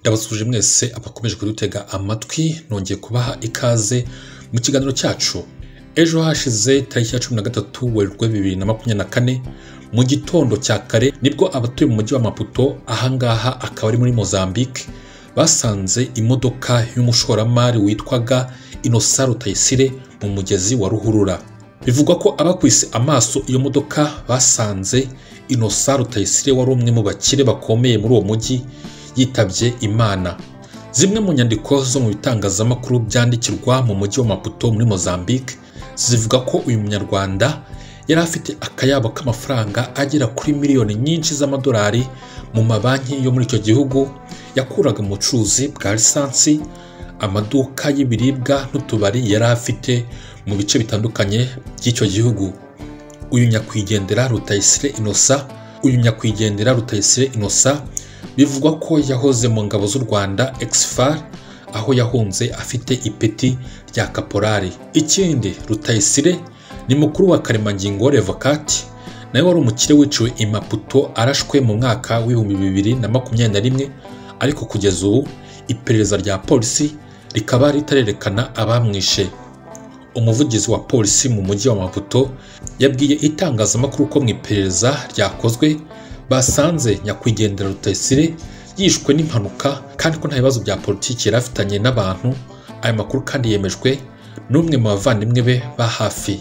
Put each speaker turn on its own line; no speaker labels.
Ndabasuje mwese abakomeje kudutega amatwi, nongeye kubaha ikaze mu kiganiro cyacu. Ejo hashize tariki ya 13 Werurwe 2024 mu gitondo cya kare nibwo abatuye mu mujyi wa Maputo ahangaha akaba ari muri Mozambique basanze imodoka y'umushoramari witwaga Umuherwe Rutayisire mu mugezi wa Ruhurura. Bivugwa ko abakwise amaso iyo modoka basanze Umuherwe Rutayisire wari umwe mu bakire bakomeye muri uwo mujyi yitabye Imana. Zimwe mu nyandiko zo mu bitangazamakuru byandikirwa mu mujyi wa Maputo muri Mozambique zivuga ko uyu munyarwanda yari afite akayabo k'amafaranga agera kuri miliyoni nyinshi z'amadolari mu mabanki yo muri icyo gihugu yakuraga mu bucuruzi bwa lisansi, amaduka y'ibiribwa n'utubari yari afite mu bice bitandukanye by'icyo gihugu. Uyu nyakwigendera Rutayisire Innocent bivugwa ko yahoze mu ngabo z'u Rwanda exfar aho yahunze afite ipeti rya kaporari. Ikindi, Rutayisire ni mukuru wa karemangingo Revocate nawe wari umukire wiciwe i Maputo arashwe mu mwaka w'2021, ariko kugeza ubu iperereza rya polisi rikaba ritarerekana abamwishe. Umuvugizi wa polisi mu mujyi wa Maputo yabwiye itangazamakuru ko mu iperereza ryakozwe basanze nyakwigendera Rutayisire yishwe n'impanuka kandi ko nta bibazo bya politiki yari afitanye n'abantu. Aya makuru kandi yemejwe n'umwe mu bavandimwe be ba hafi.